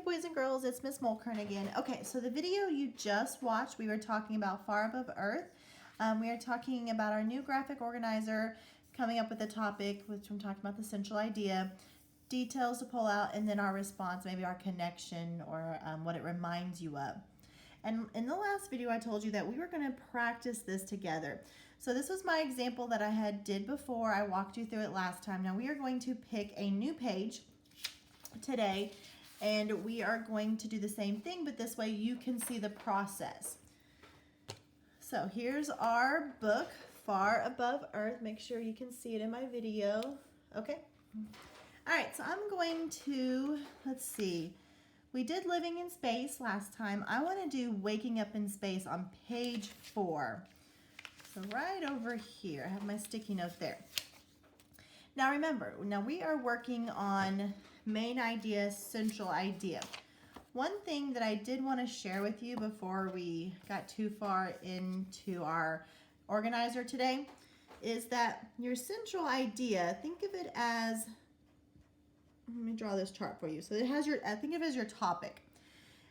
boys and girls, it's Miss Mulkern again. Okay, so the video you just watched, we were talking about Far Above Earth. We are talking about our new graphic organizer, coming up with a topic, which I'm talking about the central idea, details to pull out, and then our response, maybe our connection or what it reminds you of. And in the last video, I told you that we were going to practice this together. So this was my example that I did before. I walked you through it last time. Now we are going to pick a new page today, and we are going to do the same thing, but this way you can see the process. So here's our book, Far Above Earth. Make sure you can see it in my video. Okay. All right, so I'm going to, let's see. We did Living in Space last time. I want to do Waking Up in Space on page 4. So right over here, I have my sticky note there. Now remember, we are working on main idea, central idea. One thing that I did want to share with you before we got too far into our organizer today is that your central idea, think of it as, let me draw this chart for you. So it has think of it as your topic.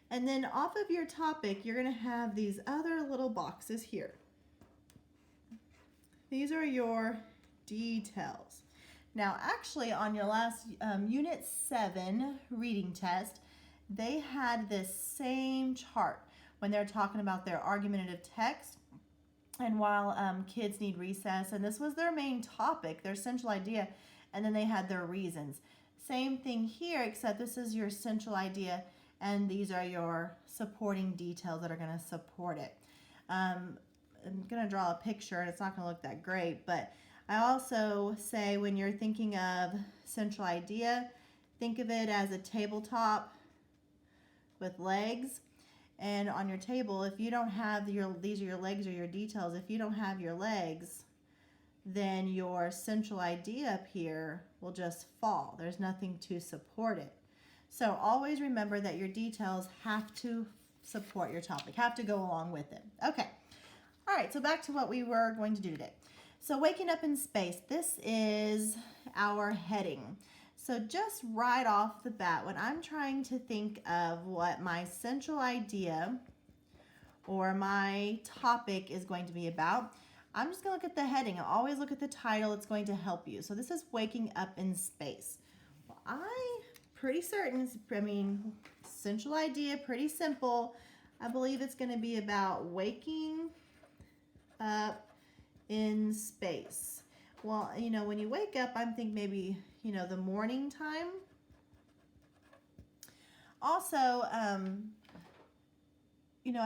And then off of your topic, you're going to have these other little boxes here. These are your details. Now, actually, on your last Unit 7 reading test, they had this same chart when they're talking about their argumentative text and while kids need recess. And this was their main topic, their central idea, and then they had their reasons. Same thing here, except this is your central idea, and these are your supporting details that are going to support it. I'm going to draw a picture, and it's not going to look that great, but I also say when you're thinking of central idea, think of it as a tabletop with legs. And on your table, if you don't have these are your legs or your details, if you don't have your legs, then your central idea up here will just fall. There's nothing to support it. So always remember that your details have to support your topic, have to go along with it. Okay. All right, so back to what we were going to do today. So Waking Up in Space, this is our heading. So just right off the bat, when I'm trying to think of what my central idea or my topic is going to be about, I'm just going to look at the heading. I always look at the title. It's going to help you. So this is Waking Up in Space. Well, I'm pretty certain, central idea, pretty simple. I believe it's going to be about waking up in space. Well, when you wake up, I'm thinking maybe, the morning time. Also, I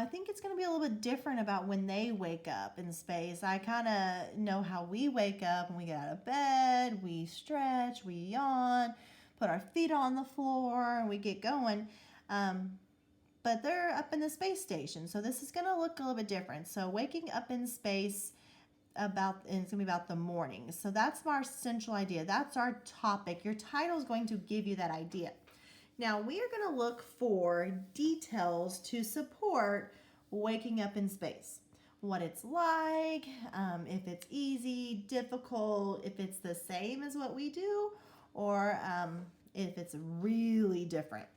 think it's going to be a little bit different about when they wake up in space. I kind of know how we wake up when we get out of bed, we stretch, we yawn, put our feet on the floor, and we get going. But they're up in the space station, so this is going to look a little bit different. So waking up in space, and it's going to be about the morning. So that's our central idea. That's our topic. Your title is going to give you that idea. Now we are going to look for details to support waking up in space. What it's like, if it's easy, difficult, if it's the same as what we do, or if it's really different.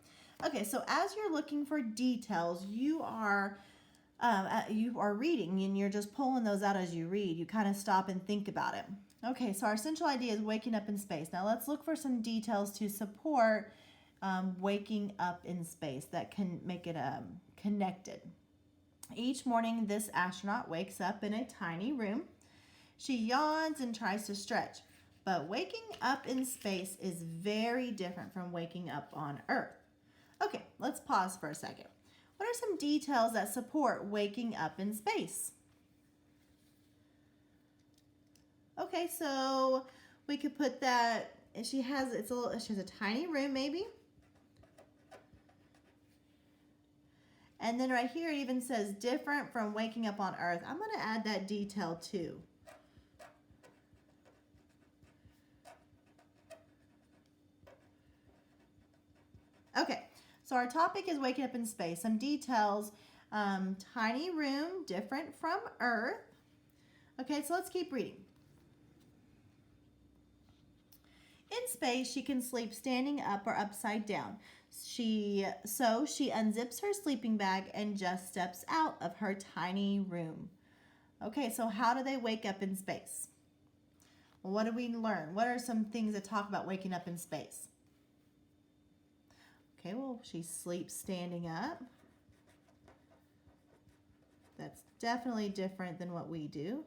Okay, so as you're looking for details, you are reading and you're just pulling those out as you read. You kind of stop and think about it. Okay, so our central idea is waking up in space. Now let's look for some details to support waking up in space that can make it connected. Each morning, this astronaut wakes up in a tiny room. She yawns and tries to stretch, but waking up in space is very different from waking up on Earth. Okay, let's pause for a second. What are some details that support waking up in space? Okay, so we could put that, she has a tiny room maybe. And then right here it even says different from waking up on Earth. I'm going to add that detail too. Okay, so our topic is waking up in space. Some details, tiny room, different from Earth. Okay, so let's keep reading. In space, she can sleep standing up or upside down. She unzips her sleeping bag and just steps out of her tiny room. Okay, so how do they wake up in space? Well, what did we learn? What are some things that talk about waking up in space? Okay, well, she sleeps standing up. That's definitely different than what we do.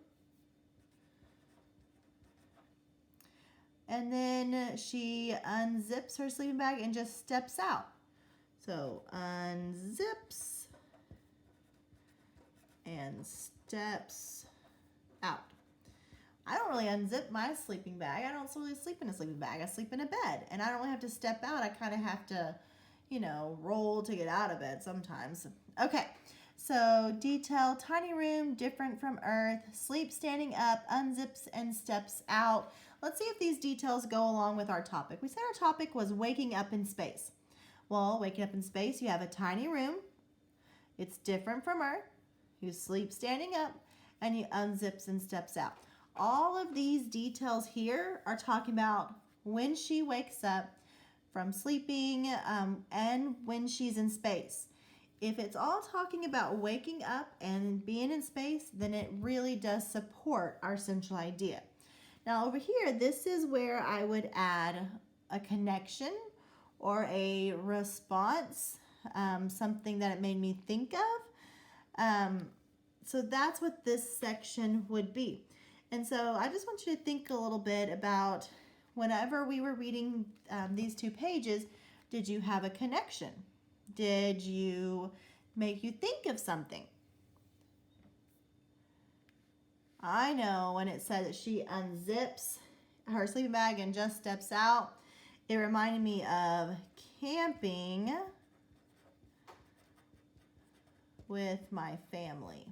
And then she unzips her sleeping bag and just steps out. So unzips and steps out. I don't really unzip my sleeping bag. I don't really sleep in a sleeping bag. I sleep in a bed, and I don't really have to step out. I kind of have to, roll to get out of bed sometimes. Okay, so detail, tiny room, different from Earth, sleep standing up, unzips and steps out. Let's see if these details go along with our topic. We said our topic was waking up in space. Well, waking up in space, you have a tiny room. It's different from Earth. You sleep standing up, and you unzips and steps out. All of these details here are talking about when she wakes up from sleeping and when she's in space. If it's all talking about waking up and being in space, then it really does support our central idea. Now over here, this is where I would add a connection or a response, something that it made me think of. So that's what this section would be. And so I just want you to think a little bit about whenever we were reading these two pages, did you have a connection? Did you make you think of something? I know when it said that she unzips her sleeping bag and just steps out, it reminded me of camping with my family.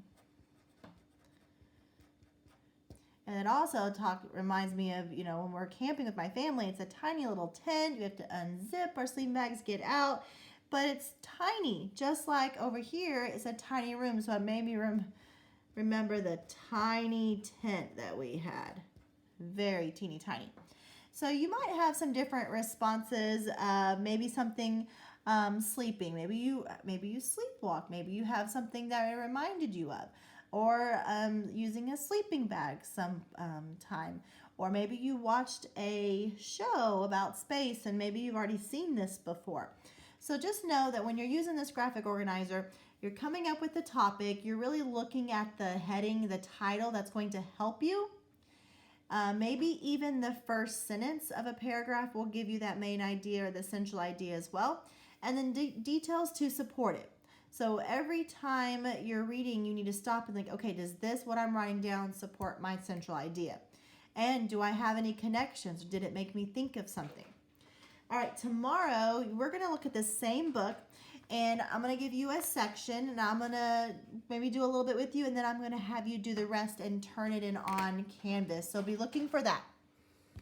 And it also reminds me of, when we're camping with my family, it's a tiny little tent. You have to unzip our sleeping bags, get out. But it's tiny, just like over here, it's a tiny room. So it made me remember the tiny tent that we had. Very teeny tiny. So you might have some different responses. Maybe something sleeping. Maybe you sleepwalk. Maybe you have something that it reminded you of. Or using a sleeping bag some time. Or maybe you watched a show about space and maybe you've already seen this before. So just know that when you're using this graphic organizer, you're coming up with the topic, you're really looking at the heading, the title that's going to help you. Maybe even the first sentence of a paragraph will give you that main idea or the central idea as well. And then details to support it. So every time you're reading, you need to stop and think, okay, does this, what I'm writing down, support my central idea? And do I have any connections? Did it make me think of something? All right, tomorrow we're going to look at the same book, and I'm going to give you a section, and I'm going to maybe do a little bit with you, and then I'm going to have you do the rest and turn it in on Canvas. So be looking for that.